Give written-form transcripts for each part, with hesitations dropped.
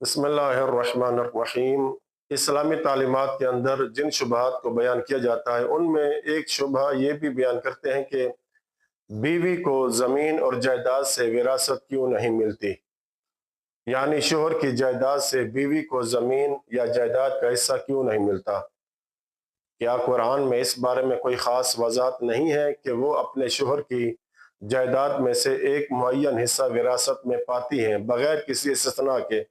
بسم اللہ الرحمن الرحیم۔ اسلامی تعلیمات کے اندر جن شبہات کو بیان کیا جاتا ہے ان میں ایک شبہ یہ بھی بیان کرتے ہیں کہ بیوی کو زمین اور جائیداد سے وراثت کیوں نہیں ملتی، یعنی شوہر کی جائیداد سے بیوی کو زمین یا جائیداد کا حصہ کیوں نہیں ملتا۔ کیا قرآن میں اس بارے میں کوئی خاص وضاحت نہیں ہے کہ وہ اپنے شوہر کی جائیداد میں سے ایک معین حصہ وراثت میں پاتی ہیں بغیر کسی استثناء کے؟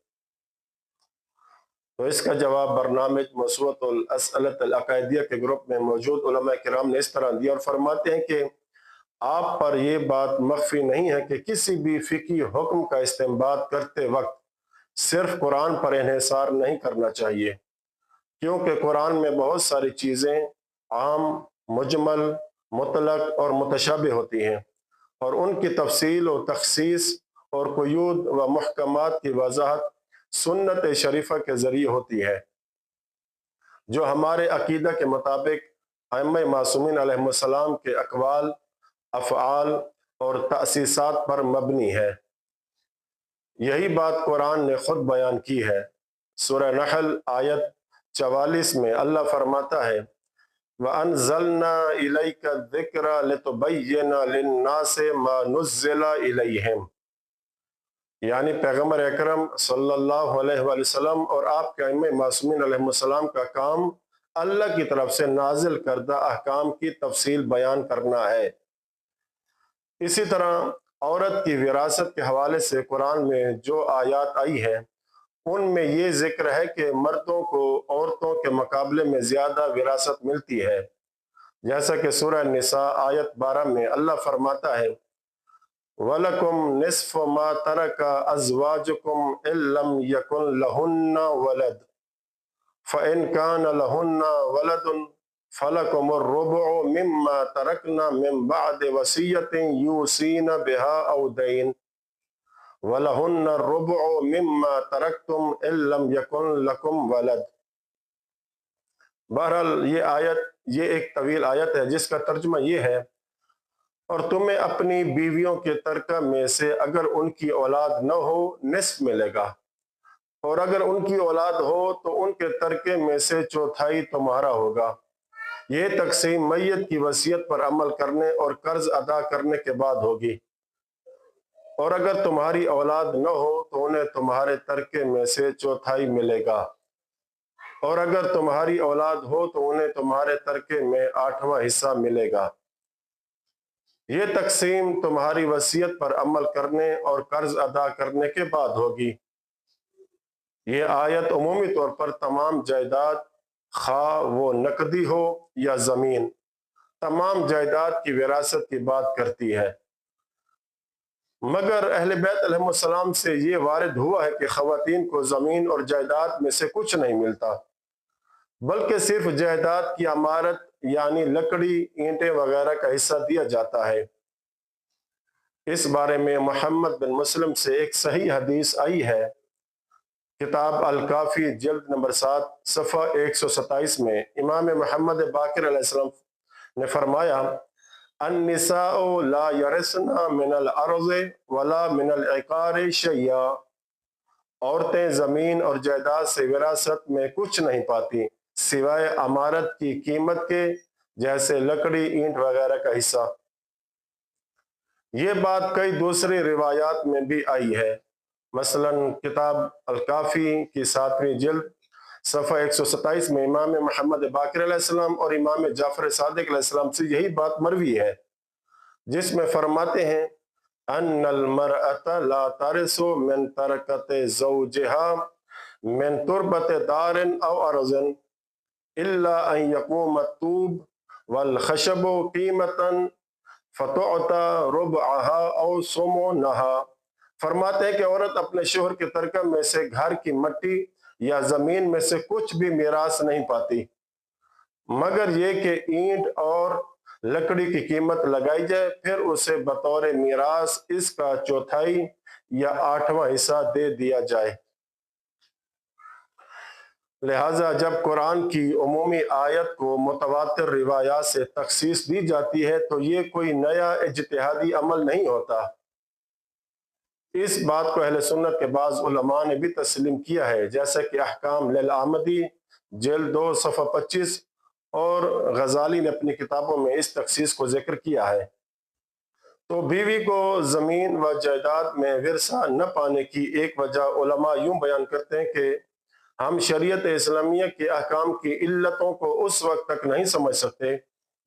تو اس کا جواب برنامج موسوعۃ الاسئلۃ العقائدیہ کے گروپ میں موجود علماء کرام نے اس طرح دیا اور فرماتے ہیں کہ آپ پر یہ بات مخفی نہیں ہے کہ کسی بھی فقہی حکم کا استنباط کرتے وقت صرف قرآن پر انحصار نہیں کرنا چاہیے، کیونکہ قرآن میں بہت ساری چیزیں عام، مجمل، مطلق اور متشابہ ہوتی ہیں، اور ان کی تفصیل و تخصیص اور قیود و محکمات کی وضاحت سنت شریفہ کے ذریعے ہوتی ہے، جو ہمارے عقیدہ کے مطابق ائمہ معصومین علیہ السلام کے اقوال، افعال اور تأسیسات پر مبنی ہے۔ یہی بات قرآن نے خود بیان کی ہے۔ سورہ نحل آیت 44 میں اللہ فرماتا ہے وَأَنزَلْنَا إِلَيْكَ الذِّكْرَ لِتُبَيِّنَ لِلنَّاسِ مَا نُزِّلَ إِلَيْهِمْ، یعنی پیغمبر اکرم صلی اللہ علیہ وآلہ وسلم اور آپ کے ائمہ معصومین علیہ السلام کا کام اللہ کی طرف سے نازل کردہ احکام کی تفصیل بیان کرنا ہے۔ اسی طرح عورت کی وراثت کے حوالے سے قرآن میں جو آیات آئی ہے ان میں یہ ذکر ہے کہ مردوں کو عورتوں کے مقابلے میں زیادہ وراثت ملتی ہے، جیسا کہ سورہ نساء آیت 12 میں اللہ فرماتا ہے وَلَكُمْ نِصْفُ مَا تَرَكَ أَزْوَاجُكُمْ إِن لَّمْ يَكُن لَّهُنَّ وَلَدٌ فَإِن كَانَ لَهُنَّ وَلَدٌ فَلَكُمُ الرُّبُعُ مِمَّا تَرَكْنَ مِن بَعْدِ وَصِيَّةٍ يُوصِينَ بِهَا أَوْ دَيْنٍ وَلَهُنَّ الرُّبُعُ مِمَّا تَرَكْتُمْ إِن لَّمْ يَكُن لَّكُمْ وَلَدٌ۔ بہرحال یہ ایک طویل آیت ہے جس کا ترجمہ یہ ہے اور تمہیں اپنی بیویوں کے ترکہ میں سے اگر ان کی اولاد نہ ہو نصف ملے گا، اور اگر ان کی اولاد ہو تو ان کے ترکے میں سے چوتھائی تمہارا ہوگا۔ یہ تقسیم میت کی وصیت پر عمل کرنے اور قرض ادا کرنے کے بعد ہوگی، اور اگر تمہاری اولاد نہ ہو تو انہیں تمہارے ترکے میں سے چوتھائی ملے گا، اور اگر تمہاری اولاد ہو تو انہیں تمہارے ترکے میں آٹھواں حصہ ملے گا۔ یہ تقسیم تمہاری وصیت پر عمل کرنے اور قرض ادا کرنے کے بعد ہوگی۔ یہ آیت عمومی طور پر تمام جائیداد، خواہ وہ نقدی ہو یا زمین، تمام جائیداد کی وراثت کی بات کرتی ہے، مگر اہل بیت علیہ السلام سے یہ وارد ہوا ہے کہ خواتین کو زمین اور جائیداد میں سے کچھ نہیں ملتا، بلکہ صرف جائیداد کی عمارت یعنی لکڑی، اینٹیں وغیرہ کا حصہ دیا جاتا ہے۔ اس بارے میں محمد بن مسلم سے ایک صحیح حدیث آئی ہے، کتاب الکافی جلد نمبر 7 صفحہ 127 میں امام محمد باقر علیہ السلام نے فرمایا النساء لا یرثن من الارض ولا من العقار شیئا، عورتیں زمین اور جائیداد سے وراثت میں کچھ نہیں پاتی سوائے عمارت کی قیمت کے، جیسے لکڑی، اینٹ وغیرہ کا حصہ۔ یہ بات کئی دوسری روایات میں بھی آئی ہے، مثلا کتاب الکافی کی 7ویں جلد صفحہ 127 میں امام محمد باقر علیہ السلام اور امام جعفر صادق علیہ السلام سے یہی بات مروی ہے، جس میں فرماتے ہیں ان المرأة لا ترث من ترکت زوجها من تربت دار او ارض الا ان يقوم الطوب والخشب قیمتا فتعطى ربعها او ثمنها۔ فرماتے ہیں کہ عورت اپنے شوہر کے ترکہ میں سے گھر کی مٹی یا زمین میں سے کچھ بھی میراث نہیں پاتی، مگر یہ کہ اینٹ اور لکڑی کی قیمت لگائی جائے، پھر اسے بطور میراث اس کا چوتھائی یا آٹھواں حصہ دے دیا جائے۔ لہٰذا جب قرآن کی عمومی آیت کو متواتر روایات سے تخصیص دی جاتی ہے تو یہ کوئی نیا اجتہادی عمل نہیں ہوتا، اس بات کو اہل سنت کے بعض علماء نے بھی تسلیم کیا ہے، جیسے کہ احکام للعامدی جلد 2 صفحہ 25 اور غزالی نے اپنی کتابوں میں اس تخصیص کو ذکر کیا ہے۔ تو بیوی کو زمین و جائیداد میں ورثہ نہ پانے کی ایک وجہ علماء یوں بیان کرتے ہیں کہ ہم شریعت اسلامیہ کے احکام کی علتوں کو اس وقت تک نہیں سمجھ سکتے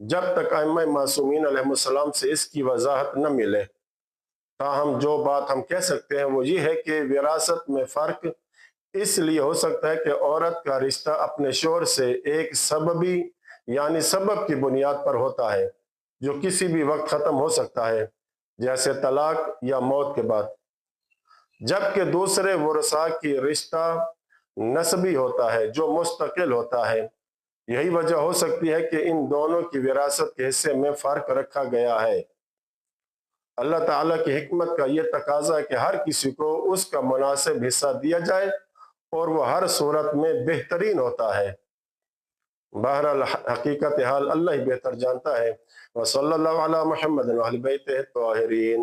جب تک ائمہ معصومین علیہ السلام سے اس کی وضاحت نہ ملے۔ تاہم جو بات ہم کہہ سکتے ہیں وہ یہ ہے کہ وراثت میں فرق اس لیے ہو سکتا ہے کہ عورت کا رشتہ اپنے شوہر سے ایک سببی یعنی سبب کی بنیاد پر ہوتا ہے جو کسی بھی وقت ختم ہو سکتا ہے، جیسے طلاق یا موت کے بعد، جبکہ دوسرے ورثاء کی رشتہ نسبی ہوتا ہے جو مستقل ہوتا ہے۔ یہی وجہ ہو سکتی ہے کہ ان دونوں کی وراثت کے حصے میں فرق رکھا گیا ہے۔ اللہ تعالیٰ کی حکمت کا یہ تقاضا ہے کہ ہر کسی کو اس کا مناسب حصہ دیا جائے اور وہ ہر صورت میں بہترین ہوتا ہے۔ بہرحال حقیقت حال اللہ ہی بہتر جانتا ہے۔ وصلی اللہ علی محمد وآل بیتہ الطاہرین۔